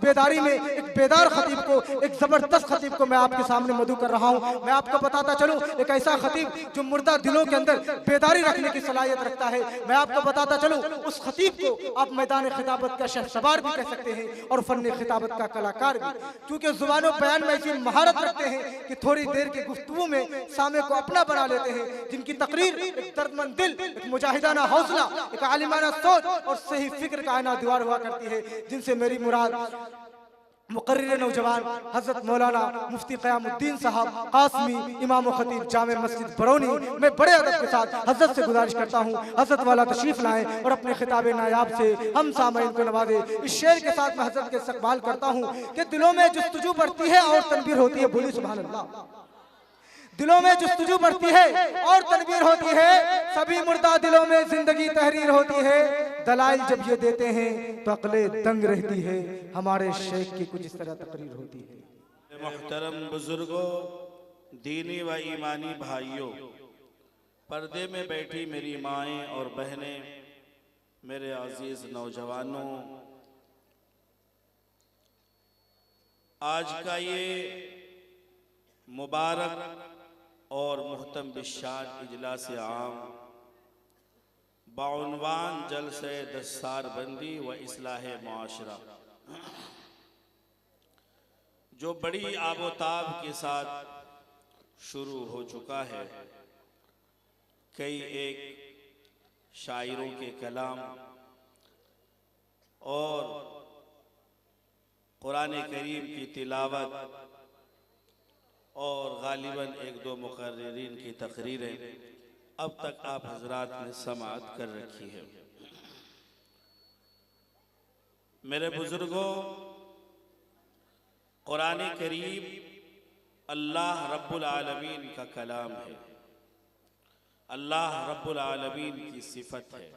बेदारी में एक बेदार खतीब को, एक जबरदस्त खतीब को मैं आपके सामने मधु कर रहा हूँ। मैं आपको बताता चलूँ, एक ऐसा खतीब जो मुर्दा दिलों के अंदर बेदारी रखने की सलाहियत रखता है। मैं आपको बताता चलूँ, उस खतीब को आप मैदान खिताबत का शहसवार भी कह सकते हैं और फन खिताबत का कलाकार भी, क्योंकि जुबान बयान में ऐसी महारत रखते हैं कि थोड़ी देर की गुफ्तगू में सामे को अपना बना लेते हैं। जिनकी तकरीर एक दर्दमंद दिल, एक मुजाहिदाना हौसला, एक आलिमाना सोच और सही फिक्र का आईना दीवार हुआ करती है, जिनसे मेरी मुराद मुकर्रिर नौजवान हजरत मौलाना मुफ्ती क़यामुद्दीन साहब कासमी इमाम खतीब जामे मस्जिद बरौनी, मैं बड़े अदब के साथ हजरत से गुजारिश करता हूँ हजरत वाला तशरीफ लाएं और अपने खिताब नायाब से हम सामईन को नवाजे। इस शेर के साथ मैं हजरत के इस्तकबाल करता हूँ कि दिलों में जुस्तजू बढ़ती है और तनवीर होती है। बोली सुभान अल्लाह। दिलों में जुस्तजू बढ़ती है और तनवीर होती है, सभी मुर्दा दिलों में जिंदगी तहरीर होती है। दलाइल जब ये देते हैं तो अक्ले दंग रहती है, हमारे शेख की कुछ इस तरह तकरीर होती है। मोहतरम बुजुर्गों, दीनी व ईमानी भाइयों, पर्दे में बैठी मेरी माएँ और बहनें, मेरे अजीज नौजवानों, आज का ये मुबारक और मुहतम बिशान इजलास आम बाउनवान जलसे दस्तार बंदी व इस्लाह मुआशरा, जो बड़ी आबोताब के साथ शुरू हो चुका है। कई एक शायरों के कलाम और कुरान करीम की तिलावत और गालिबन एक दो मुकर्रिरीन की तकरीरें अब तक आप हजरात ने समाअत कर रखी है। मेरे बुजुर्गों, कुरान करीम अल्लाह रब्बुल आलमीन का कलाम है, अल्लाह रब्बुल आलमीन की सिफत है,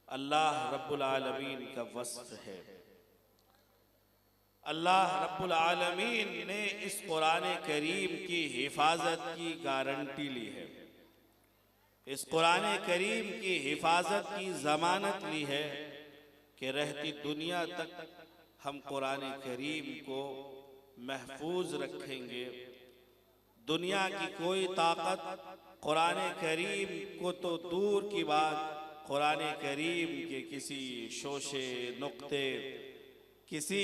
अल्लाह रब्बुल आलमीन का वस्फ है। अल्लाह रब्बुल आलमीन ने इस कुरान करीम की हिफाजत की गारंटी ली है, इस कुरान करीम की हिफाजत की जमानत ली है कि रहती दुनिया तक हम कुरान करीम को महफूज रखेंगे। दुनिया की कोई ताकत कुरान करीम को तो दूर की बात, कुरान करीम के किसी शोशे नुक्ते, किसी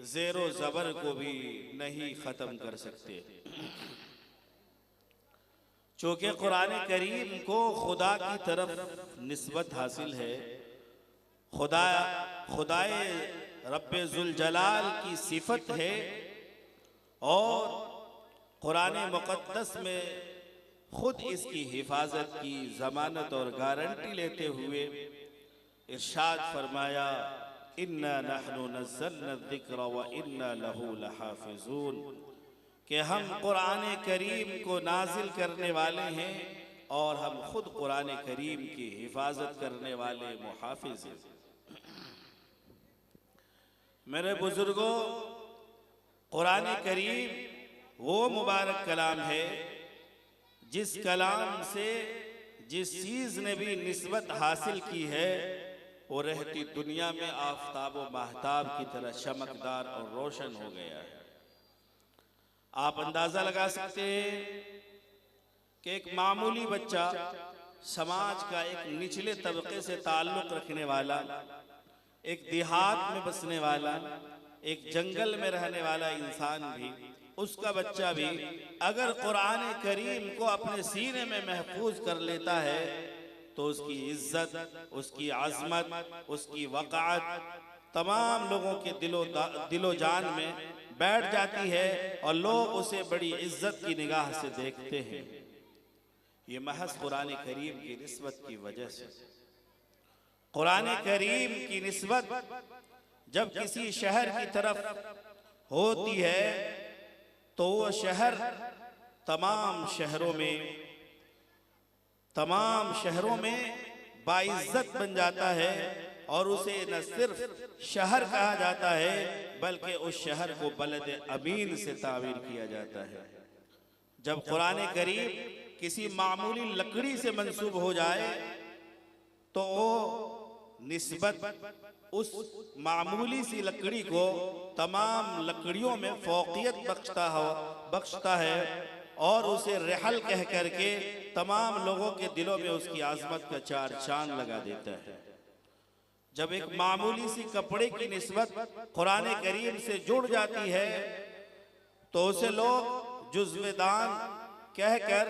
ज़ेरो ज़बर को भी नहीं ख़त्म कर सकते, चूँकि कुरान करीम को खुदा की तरफ निस्बत हासिल है। खुदाए रब्बे जुल जलाल की सिफत है और कुरान मुक़द्दस में खुद इसकी हिफाजत की ज़मानत और गारंटी लेते हुए इरशाद फरमाया, इन्ना नहनु नज़्ज़लना ज़िक्र व इन्ना लहू लहाफ़िज़ून, कि हम कुरान करीम को नाजिल करने वाले हैं और हम खुद कुरान करीम की हिफाजत करने वाले मुहाफिज हैं। मेरे बुजुर्गों, कुरान करीम वो मुबारक कलाम है जिस कलाम से जिस चीज़ ने भी निस्बत हासिल की है वो रहती दुनिया में आफताब व महताब की तरह चमकदार और रोशन हो गया है। आप अंदाजा लगा सकते हैं कि एक मामूली बच्चा, समाज का एक निचले तबके से ताल्लुक़ रखने वाला, एक देहात में बसने वाला, एक जंगल में रहने वाला इंसान भी, उसका बच्चा भी अगर कुरान करीम को अपने सीने में महफूज कर लेता है तो उसकी इज्जत, उसकी आज़मत, उसकी वक़ाअत तमाम लोगों के दिलो जान में बैठ जाती है और लोग उसे बड़ी इज्जत की निगाह से देखते हैं। ये महज कुरान करीम की निस्बत की वजह से। कुरान करीम की निस्बत जब किसी शहर की तरफ होती है तो वो शहर तमाम शहरों में बाइज्जत बन जाता है और उसे न सिर्फ शहर कहा जाता है बल्कि उस शहर को बलद अमीन से ताबीर किया जाता है। जब कुरान करीम किसी मामूली लकड़ी से मंसूब हो जाए तो वो निस्बत उस मामूली सी लकड़ी को तमाम लकड़ियों में फौकियत बख्शता है और उसे रहल कह करके तमाम लोगों के दिलों में उसकी आज़मत का चार चांद लगा देता है। जब एक मामूली सी कपड़े की निस्बत कुरान करीम से जुड़ जाती है तो उसे लोग जुज़्वे-दान कहकर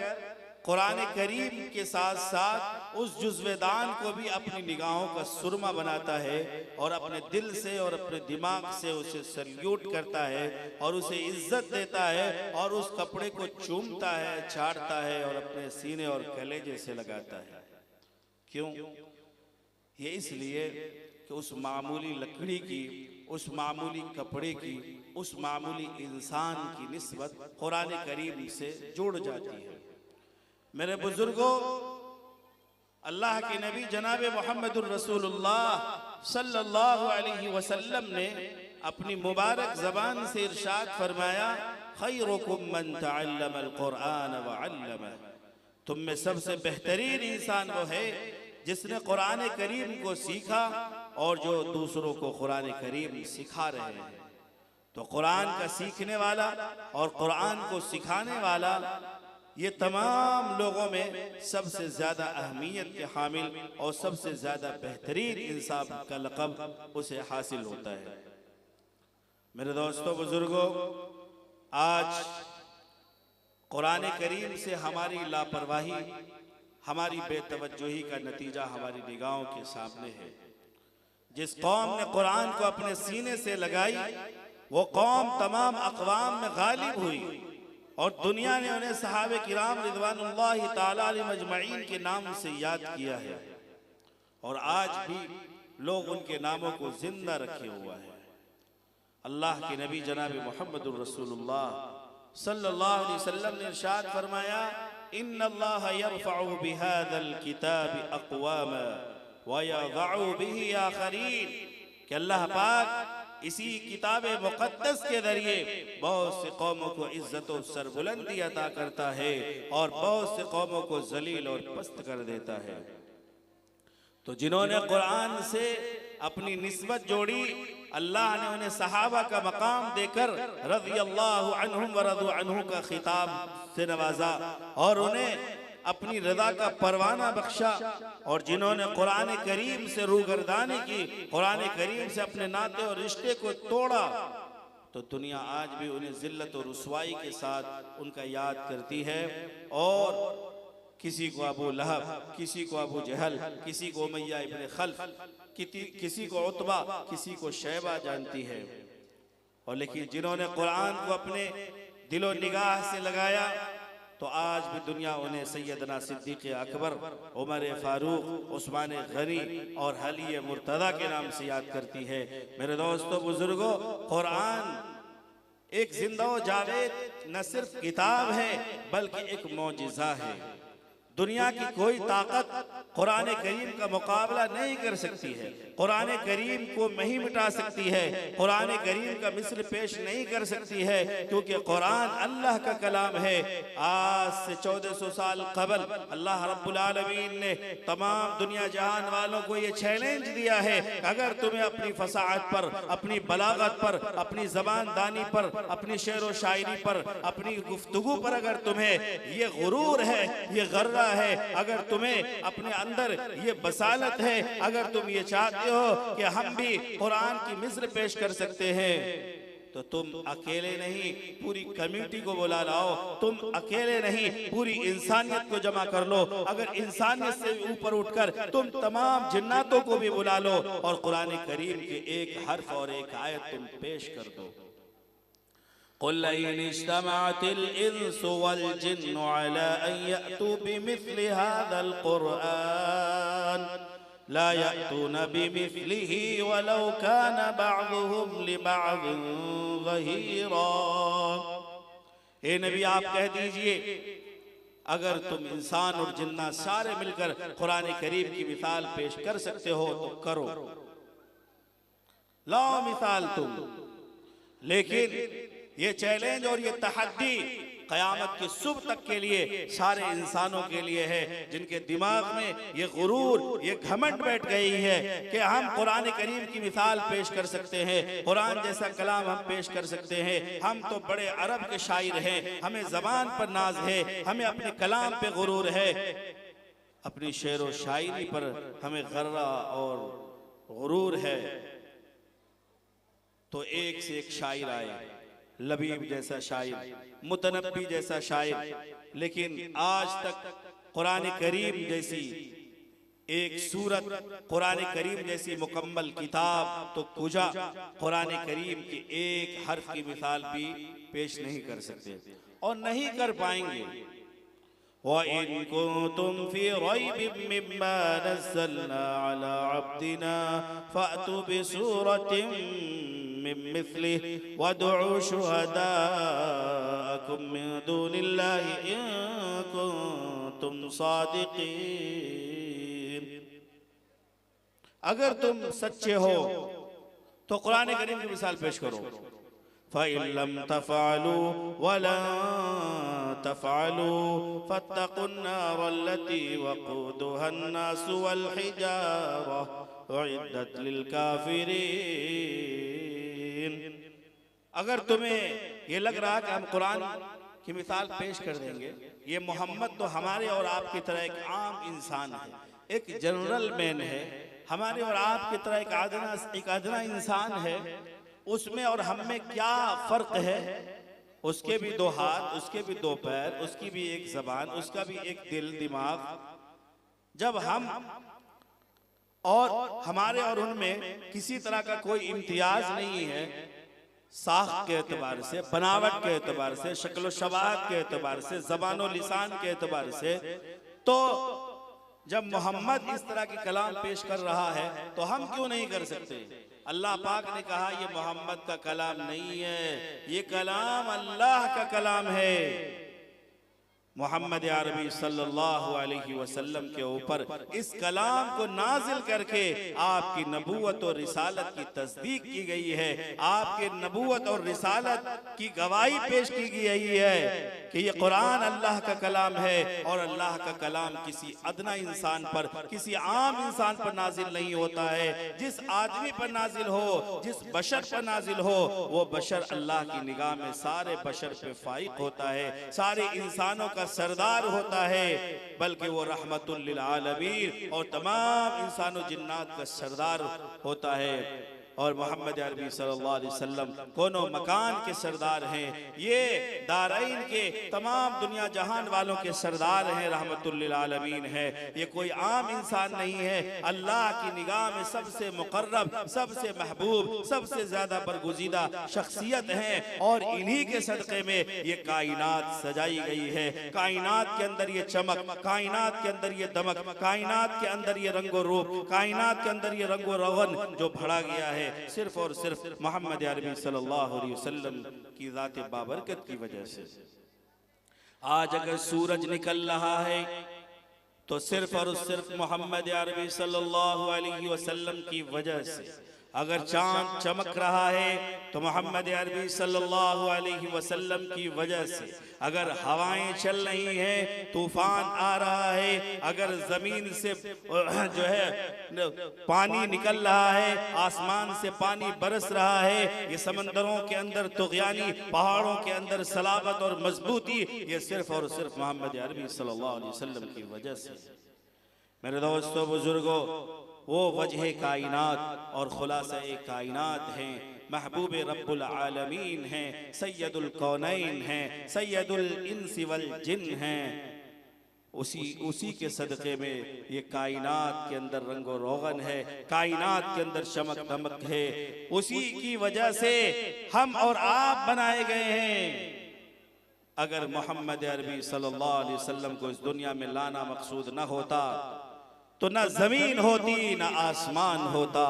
कुरान करीम के साथ साथ उस जुज़्वे-दान को भी अपनी निगाहों का सुरमा बनाता है और अपने दिल से और अपने दिमाग से उसे सल्यूट करता है और उसे इज्जत देता है और उस कपड़े को चूमता है, छाड़ता है और अपने सीने और कलेजे से लगाता है। क्यों? ये इसलिए कि उस मामूली लकड़ी की, उस मामूली कपड़े की, उस मामूली इंसान की निस्बत कुरान करीम से जुड़ जाती है। मेरे बुजुर्गों, अल्लाह के नबी जनाब मोहम्मदुर रसूलुल्लाह सल्लल्लाहु अलैहि वसल्लम ने अपनी मुबारक ज़बान से इरशाद फरमाया, खैरुकुम मन तअल्लमल कुरआन व अल्लमह, तुम में सबसे बेहतरीन इंसान वो है जिसने कुरान करीम को सीखा और जो दूसरों को कुरान करीम सिखा रहे हैं। तो कुरान का सीखने वाला और कुरान को सिखाने वाला, ये तमाम लोगों में सबसे ज़्यादा अहमियत के हामिल और सबसे ज़्यादा बेहतरीन इंसान का लक़ब उसे हासिल होता है। मेरे दोस्तों बुजुर्गों, आज कुरान करीम से हमारी लापरवाही, हमारी बेतवज्जोही का नतीजा हमारी निगाहों के सामने है। जिस कौम ने कुरान को अपने सीने से लगाई वो कौम तमाम अक़वाम में गालिब हुई और दुनिया ने उन्हें सहाबे किराम रिज़वानुल्लाहि ताला अलैहिम अजमईन के नाम से याद किया है और आज भी लोग उनके नामों को जिंदा रखे हुआ है। अल्लाह के नबी जनाब मोहम्मदुर रसूलुल्लाह सल्लल्लाहु अलैहि वसल्लम ने इरशाद फरमाया, इन्नल्लाह यरफ़उ बिहाज़ल किताबि अक़वामा व यज़अउ बिही आख़रीन, कि अल्लाह पाक इसी किताब मुक़द्दस के जरिए बहुत सी कौमों को इज्जत और सरबुलंदी अता करता है और बहुत सी कौमों को जलील और पस्त कर देता है। तो जिन्होंने कुरान से अपनी निस्बत जोड़ी, अल्लाह ने उन्हें सहाबा का मकाम देकर रज़ियल्लाहु अन्हुम व रज़ू अन्हु का खिताब से नवाजा और उन्हें अपनी रज़ा का परवाना बख्शा। और जिन्होंने कुरान करीम से रूगर्दानी की, कुरान करीम से अपने नाते और रिश्ते को तोड़ा, तो दुनिया आज भी उन्हें जिल्लत और रुसवाई के साथ उनका याद करती है। और किसी को अबू लहब, किसी को अबू जहल, किसी को उमय्या इब्न खल्फ, किसी को उतबा, किसी को शैबा जानती है। और लेकिन जिन्होंने कुरान को अपने दिलो निगाह से लगाया तो आज भी दुनिया उन्हें सैयदना सिद्दीक़ अकबर, उमर फारूक, उस्मान गनी और अली मुर्तज़ा के नाम से याद करती है। मेरे दोस्तों बुजुर्गों, कुरान एक जिंदा व जावेद न सिर्फ किताब है बल्कि एक मौजिज़ा है। दुनिया की कोई ताकत कुरान करीम का मुकाबला नहीं कर सकती है। कुरान करीम को नहीं मिटा सकती है, कुरान करीम का मिस्र पेश नहीं कर सकती है, क्योंकि कुरान अल्लाह का कलाम है। आज से 1400 साल कबल अल्लाह रब्बुल आलमीन ने तमाम दुनिया जहान वालों को ये चैलेंज दिया है, अगर तुम्हें अपनी फसाहत पर, अपनी बलागत पर, अपनी ज़बान दानी पर, अपनी शेर व शायरी पर, अपनी गुफ्तगू पर अगर तुम्हें ये गुरूर है, ये गर्रा है, अगर तुम्हें अपने अंदर ये बसालत है, अगर तुम ये चाहते हो कि हम भी कुरान की मिस्र पेश कर सकते हैं, तो तुम अकेले नहीं पूरी कम्युनिटी को बुला लाओ, तुम अकेले नहीं पूरी इंसानियत को जमा कर लो। अगर इंसानियत से ऊपर उठकर तुम तमाम जिन्नातों को भी बुला लो और कुरान करीम के एक हर्फ और एक आयत तुम पेश कर दो। क़ुल इन इज्तमअतिल इंसु वल जिन्नु अला अन यअतू बिमिस्लि हाज़ल क़ुरआन ला यअतूना बिमिस्लिही वलौ कान बअज़ुहुम लिबअज़िन ज़हीरा। हे नबी, आप कह दीजिए, अगर तुम इंसान और जिन्नात सारे मिलकर कुरान करीम की मिसाल पेश कर सकते हो तो करो, लाओ मिसाल तुम। लेकिन ये चैलेंज और ये तहद्दी क़यामत की सुबह तक के लिए, सारे इंसानों के लिए है, जिनके दिमाग में ये गुरूर, ये घमंड बैठ गई है कि हम कुरान करीम की मिसाल पेश कर सकते हैं, कुरान जैसा कलाम हम पेश कर सकते हैं, हम तो बड़े अरब के शायर हैं, हमें ज़बान पर नाज है, हमें अपने कलाम पे गुरूर है, अपनी शेर व शायरी पर हमें गर्रा और गुरूर है। तो एक से एक शायर आए, लबीब जैसा शायर, मुतनब्बी जैसा शायर, लेकिन आज तक कुरान करीम जैसी एक सूरत, कुरान करीम जैसी मुकम्मल किताब तो कुजा कुरान करीम के एक हर्फ की मिसाल भी पेश नहीं कर सकते और नहीं कर पाएंगे। वइन कुंतुम फी रैबिम मिम्मा नज़्ज़लना अला अब्दिना फ़अतू बिसूरतिन मिन मिस्लिहि वदउ शुहदाअकुम मिन दूनिल्लाहि इन कुंतुम सादिक़ीन। अगर तुम सच्चे हो तो कुरान करीम की मिसाल पेश करो। फ़इन लम तफ़अलू वलन तफ़अलू फ़त्तक़ुन नार अल्लती वक़ूदुहा अन्नास वल हिजारा उइद्दत लिल काफ़िरीन। अगर तुम्हें ये लग रहा कि हम कुरान की मिसाल पेश कर देंगे, ये मोहम्मद तो हमारे और आपकी तरह एक आम इंसान है, एक जनरल मैन है, हमारे और आपकी तरह एक आदना इंसान है, उसमें और हम में क्या फ़र्क है? उसके भी दो हाथ, उसके भी दो पैर, उसकी भी एक ज़बान, उसका भी एक दिल दिमाग। जब हम और हमारे और उनमें किसी तरह का कोई इम्तियाज नहीं है, साख के एतबार से, बनावट के एतबार से, शक्ल शबाहत के एतबार से, ज़बान और लिसान के एतबार से, तो जब मोहम्मद इस तरह की कलाम पेश कर रहा है तो हम क्यों नहीं कर सकते? अल्लाह पाक ने कहा ये मोहम्मद का कलाम नहीं है, ये कलाम अल्लाह का कलाम है। मोहम्मद अरबी सल्लल्लाहु अलैहि वसल्लम के ऊपर इस कलाम को नाजिल करके आपकी नबूवत और रिसालत की तस्दीक की गई है, आपके नबूवत और रिसालत की गवाही पेश की गई है कि ये कुरान अल्लाह का कलाम है और अल्लाह का कलाम किसी अदना इंसान पर, किसी आम इंसान पर नाजिल नहीं होता है। जिस आदमी पर नाजिल हो, जिस बशर पर नाजिल हो, वो बशर अल्लाह की निगाह में सारे बशर पे फाइक होता है, सारे इंसानों का सरदार होता है, बल्कि वो रहमतुल लिल आलमीन और तमाम इंसानों जिन्नात का सरदार होता है। और मोहम्मद अरबी सल्लल्लाहु अलैहि वसल्लम कोनो मकान के सरदार हैं, ये दारैन के तमाम दुनिया जहान वालों के सरदार हैं, रहमतुल लिल आलमीन है। ये कोई आम इंसान नहीं है, अल्लाह की निगाह में सबसे मुकर्रब, सबसे महबूब, सबसे ज्यादा बरगुज़ीदा शख्सियत हैं और इन्हीं के सदक़े में ये कायनात सजाई गई है। कायनात के अंदर ये चमक, कायनात के अंदर ये दमक, कायनात के अंदर ये रंगो रूप, कायनात के अंदर ये रंगो रवन जो भरा गया है सिर्फ और सिर्फ मोहम्मद अरबी सल्लल्लाहु अलैहि वसल्लम की ज़ात बाबरकत की वजह से। आज अगर सूरज निकल रहा है तो सिर्फ और सिर्फ मोहम्मद अरबी सल्लल्लाहु अलैहि वसल्लम की वजह से। अगर चांद चमक रहा है तो मोहम्मद अरबी सल्लल्लाहु अलैहि वसल्लम की वजह से। अगर हवाएं चल रही हैं, तूफान आ रहा है, अगर जमीन से जो है पानी निकल रहा है, आसमान से पानी बरस रहा है, ये समंदरों के अंदर तुग़यानी, पहाड़ों के अंदर सलाबत और मजबूती, ये सिर्फ और सिर्फ मोहम्मद अरबी सल्लल्लाहु अलैहि वसल्लम की वजह से। मेरे दोस्तों बुजुर्गों, वो वजह कायनात और खुलासा-ए कायनात हैं, महबूब रब्बुल आलमीन हैं, सैयदुल कौनैन हैं, सैयदुल इंसी वल जिन्न हैं। उसी के सदक़े में ये कायनात के अंदर रंगो रोगन है, कायनात के अंदर चमक दमक है, उसी की वजह से हम और आप बनाए गए हैं। अगर मोहम्मद अरबी सल्लल्लाहु अलैहि वसल्लम को इस दुनिया में लाना मकसूद न होता तो न जमीन होती, न आसमान होता,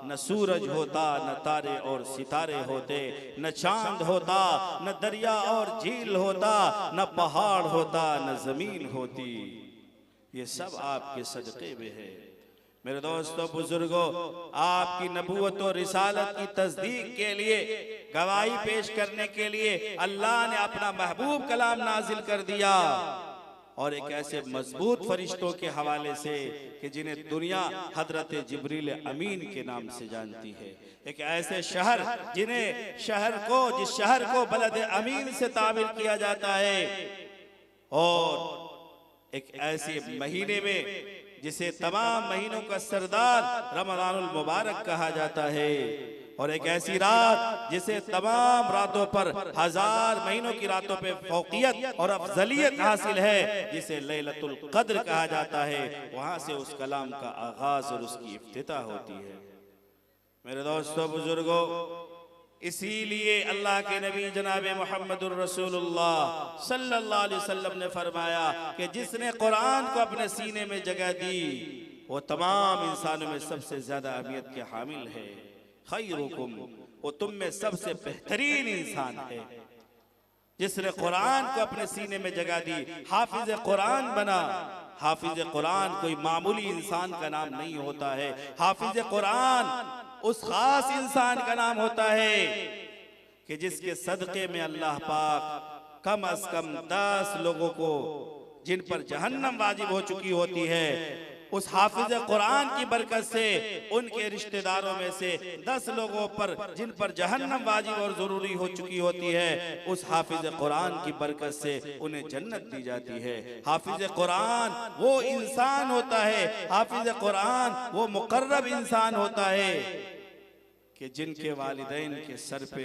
न सूरज होता, न तारे और सितारे होते, न चांद होता, न दरिया और झील होता, न पहाड़ होता, न जमीन होती। ये सब आपके सदक़े में है। मेरे दोस्तों बुजुर्गों, आपकी नबूवत और रिसालत की तस्दीक के लिए, गवाही पेश करने के लिए अल्लाह ने अपना महबूब कलाम नाजिल कर दिया, और एक ऐसे मजबूत फरिश्तों के हवाले से कि जिन्हें दुनिया हजरत जिब्रील अमीन के नाम से जानती है। एक ऐसे शहर जिस शहर को बलद अमीन से ताबिर किया जाता है, और एक ऐसे महीने में जिसे तमाम महीनों का सरदार रमजानुल मुबारक कहा जाता है, और एक ऐसी रात जिसे तमाम रातों पर, हजार महीनों की रातों पे फौकियत और अफजलियत हासिल है, जिसे लैलतुल कद्र कहा जाता है। वहां से उस कलाम का आगाज और उसकी इफ्तिताह होती है। मेरे दोस्तों बुजुर्गों, इसीलिए अल्लाह के नबी जनाब मुहम्मदुर रसूलुल्लाह सल्लल्लाहु अलैहि वसल्लम ने फरमाया कि जिसने कुरान को अपने सीने में जगह दी, वो तमाम इंसानों में सबसे ज्यादा अहमियत के हामिल है। खैरुकुम, वो तुम में सबसे बेहतरीन इंसान है जिसने कुरान को अपने सीने में जगह दी, हाफिज कुरान बना। हाफिज कुरान कोई मामूली इंसान का नाम नहीं होता है। हाफिज कुरान उस खास इंसान का नाम होता है कि जिसके सदक़े में अल्लाह पाक कम अज कम 10 लोगों को, जिन पर जहन्नम वाजिब हो चुकी होती है, उस हाफिज कुरान की बरकत से उनके रिश्तेदारों में से 10 लोगों पर जिन पर जहन्नम वाजिब और जरूरी हो चुकी होती है, उस हाफिज कुरान की बरकत से उन्हें जन्नत दी जाती है। हाफिज कुरान वो इंसान होता है, हाफिज कुरान वो मुकर्रब इंसान होता है कि जिनके वालिदैन के सर पे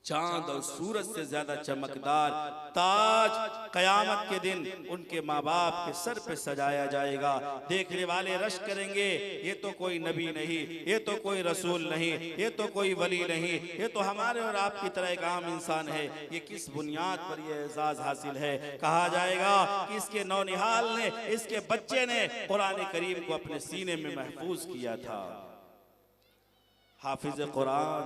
चांद और सूरज से ज्यादा चमकदार ताज कयामत के दिन उनके माँ बाप के सर पे सजाया जाएगा। देखने वाले रश करेंगे, ये तो कोई नबी नहीं, ये तो कोई रसूल नहीं, ये तो कोई वली नहीं, ये तो हमारे और आपकी तरह एक आम इंसान है। ये किस बुनियाद पर ये एजाज हासिल है? कहा जाएगा कि इसके नौनिहाल ने, इसके बच्चे ने कुरान करीम को अपने सीने में महफूज किया था। हाफिज कुरान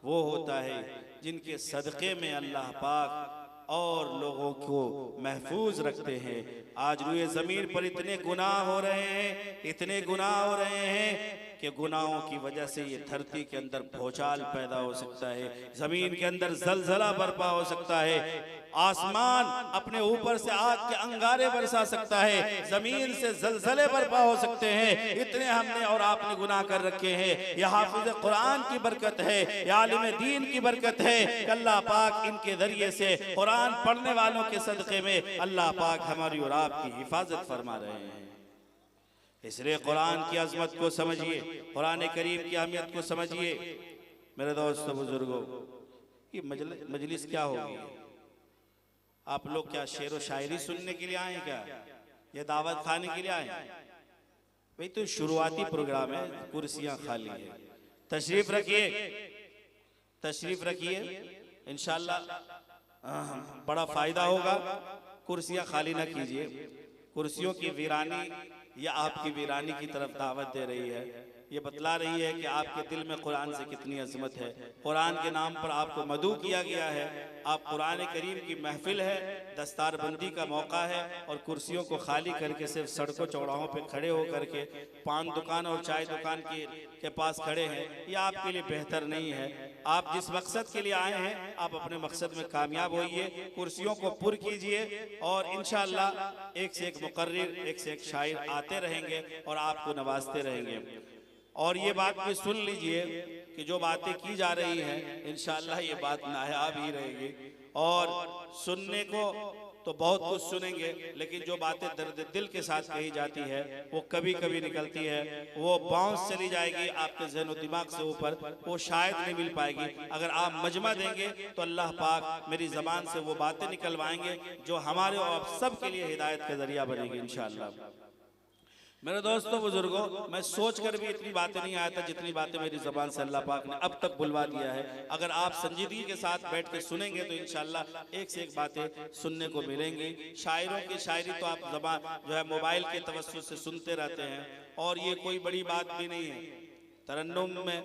वो होता है जिनके सदक़े में अल्लाह पाक और लोगों को महफूज रखते हैं। आज रुए ज़मीन पर इतने गुनाह हो रहे हैं, इतने गुनाह हो रहे हैं कि गुनाहों की वजह से ये धरती के अंदर भूचाल पैदा हो सकता है, ज़मीन के अंदर ज़लज़ला बर्पा हो सकता है, आसमान अपने ऊपर से आग के अंगारे बरसा सकता है, जमीन से ज़लज़ले बर्पा हो सकते हैं। इतने हमने और आपने गुनाह कर रखे हैं। यह हाफिज कुरान की बरकत है, यह आलिम दीन की बरकत है। अल्लाह पाक इनके जरिए से कुरान पढ़ने वालों के सदक़े में अल्लाह पाक हमारी और आपकी हिफाजत फरमा रहे हैं। इसलिए कुरान की अजमत को समझिए, कुरान करीम की अहमियत को समझिए। मेरे दोस्तों बुजुर्गों, ये मजलिस क्या होगी? आप लोग क्या शेर व शायरी सुनने के लिए आए क्या? ये दावत खाने के लिए आए? भाई तो शुरुआती प्रोग्राम है, कुर्सियां खाली है, तशरीफ रखिए, तशरीफ रखिए, इंशाअल्लाह बड़ा फायदा होगा। कुर्सियां खाली ना कीजिए। कुर्सियों की वीरानी या आपकी वीरानी की तरफ दावत दे रही है। ये बतला रही है कि आपके दिल में कुरान से कितनी अजमत है। कुरान के नाम पर आपको मदू किया गया है। आप कुरान करीम की महफिल है, दस्तारबंदी का मौका है, और कुर्सियों को खाली करके सिर्फ सड़कों चौराहों पे खड़े होकर के पान दुकान और चाय दुकान के पास खड़े हैं, ये आपके लिए बेहतर नहीं है। आप जिस मकसद के लिए आए हैं, आप अपने मकसद में कामयाब होइए, कुर्सियों को पुर कीजिए, और इंशाअल्लाह एक से एक मुकर्रिर, एक से एक शायर आते रहेंगे और आपको नवाजते रहेंगे। और ये बात भी सुन लीजिए कि जो बातें की जा रही हैं, इंशाअल्लाह ये बात नायाब ही रहेगी। और सुनने को तो बहुत कुछ सुनेंगे, लेकिन जो बातें दर्द दिल के साथ कही जाती है वो कभी कभी निकलती है, वो बाउंस चली जाएगी आपके ज़हन और दिमाग से ऊपर, वो शायद नहीं मिल पाएगी। अगर आप मजमा देंगे तो अल्लाह पाक मेरी ज़बान से वो बातें निकलवाएंगे जो हमारे और आप सब के लिए हिदायत का जरिया बनेगी इंशाअल्लाह। मेरे दोस्तों बुजुर्गों, मैं सोच कर भी इतनी बातें नहीं आया था जितनी बातें मेरी ज़बान से अल्लाह पाक ने अब तक बुलवा दिया है। अगर आप संजीदगी के साथ बैठ के सुनेंगे तो इंशाअल्लाह एक से एक बातें सुनने को मिलेंगी। शायरों की शायरी तो आप ज़बान जो है मोबाइल के तवज्जुह से सुनते रहते हैं, और ये कोई बड़ी बात भी नहीं है। तरन्नुम में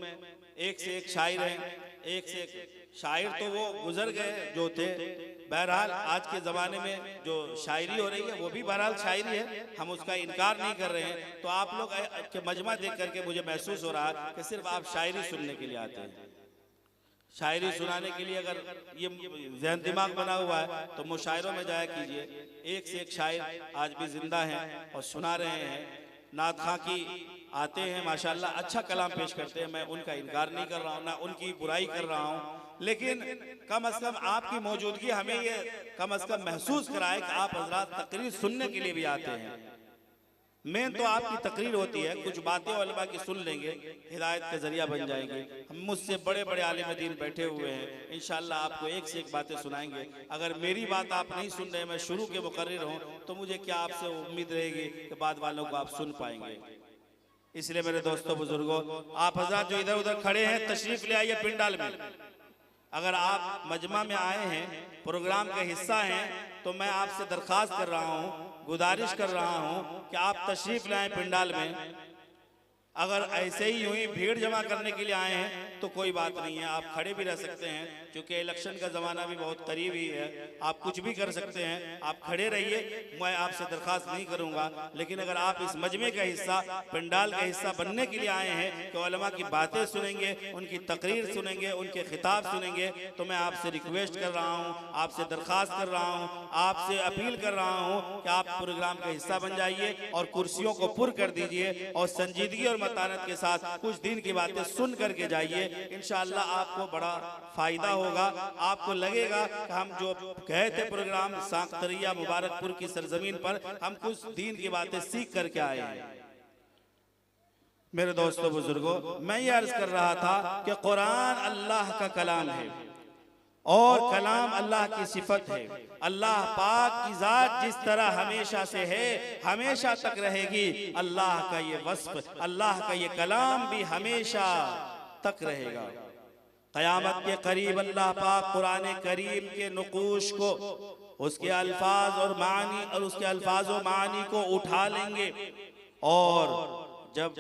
एक से एक शायर हैं, एक से एक शायर तो वो गुजर गए जो थे, बहरहाल आज के ज़माने में जो शायरी हो रही है वो भी बहरहाल शायरी है, हम उसका इनकार नहीं कर रहे हैं। तो आप लोग के मजमा देख करके मुझे महसूस हो रहा है कि सिर्फ आप शायरी सुनने के लिए आते हैं। शायरी सुनाने के लिए अगर ये ज़हन दिमाग बना हुआ है तो मुशायरों में जाया कीजिए। एक से एक शायर आज भी जिंदा हैं और सुना रहे हैं। नात खां की आते हैं माशाल्लाह, अच्छा कलाम पेश करते हैं, मैं उनका इनकार नहीं कर रहा हूँ, ना उनकी बुराई कर रहा हूँ, लेकिन कम अज कम आपकी मौजूदगी हमें ये कम अज कम महसूस कराए कि आप हजरात तकरीर सुनने के लिए भी आते हैं। मेन तो आपकी तकरीर होती है, कुछ बातें उलमा की सुन लेंगे, हिदायत का जरिया बन जाएंगे। हम मुझसे बड़े बड़े आलिम दीन बैठे हुए हैं, इंशाअल्लाह आपको एक से एक बातें सुनाएंगे। अगर मेरी बात आप नहीं सुन रहे, मैं शुरू के मुकर्रिर हूँ, तो मुझे क्या आपसे उम्मीद रहेगी कि बाद वालों को आप सुन पाएंगे। इसलिए मेरे दोस्तों बुजुर्गों, आप हजरात जो इधर उधर खड़े हैं, तशरीफ ले आइए पिंडाल में। अगर आप मजमा में आए हैं, प्रोग्राम का हिस्सा हैं, तो मैं आपसे दरख्वास्त कर रहा हूँ, गुजारिश कर रहा हूँ कि आप तशरीफ लाएं पिंडाल में। अगर ऐसे ही यूं ही भीड़ जमा करने के लिए आए हैं तो कोई बात नहीं है, आप खड़े भी रह सकते हैं, क्योंकि इलेक्शन का ज़माना भी बहुत करीब ही है, आप कुछ भी कर सकते हैं, आप खड़े रहिए, मैं आपसे दरख्वास्त नहीं करूंगा। लेकिन अगर आप इस मजमे का हिस्सा, पंडाल का हिस्सा बनने के लिए आए हैं कि उलमा की बातें सुनेंगे, उनकी तकरीर सुनेंगे, उनके खिताब सुनेंगे, तो मैं आपसे रिक्वेस्ट कर रहा हूँ, आपसे दरख्वास्त कर रहा हूँ, आपसे अपील कर रहा हूँ कि आप प्रोग्राम का हिस्सा बन जाइए और कुर्सियों को पुर कर दीजिए और संजीदगी और मतानत के साथ कुछ दिन की बातें सुन करके जाइए। इंशाअल्लाह आपको बड़ा फायदा होगा। आपको लगेगा कि हम जो गए थे प्रोग्राम सांकतरिया मुबारकपुर की सरजमीन पर, हम कुछ दीन की बातें सीख करके आए हैं। मेरे दोस्तों बुजुर्गों, मैं ये अर्ज कर रहा था कि कुरान अल्लाह का कलाम है और कलाम अल्लाह की सिफत है। अल्लाह पाक की जात जिस तरह हमेशा से है, हमेशा तक रहेगी, अल्लाह का ये वस्फ, अल्लाह का ये कलाम भी हमेशा तक रहेगा। क़यामत के करीब अल्लाह पाक कुरान करीम के नुकूश को, उसके अल्फाज और मानी और उसके अल्फाज और मानी को उठा लेंगे और जब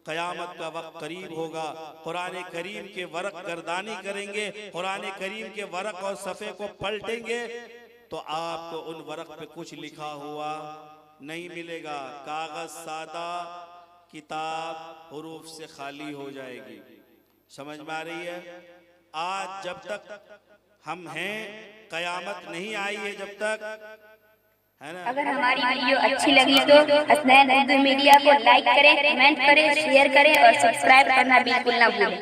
क़यामत का वक्त करीब होगा, कुरान करीम के वरक गर्दानी करेंगे, कुरान करीम के वरक और सफ़े को पलटेंगे तो आपको उन वरक पे कुछ लिखा हुआ नहीं मिलेगा। कागज सादा, किताब हुरूफ से खाली हो जाएगी। समझ में आ रही है? आज जब तक हम हैं, क़यामत नहीं आई है जब तक, है ना? अगर हमारी वीडियो अच्छी लगी तो हसनैन उर्दू मीडिया को लाइक करें, कमेंट करें, शेयर करें और सब्सक्राइब करना बिल्कुल ना भूलें।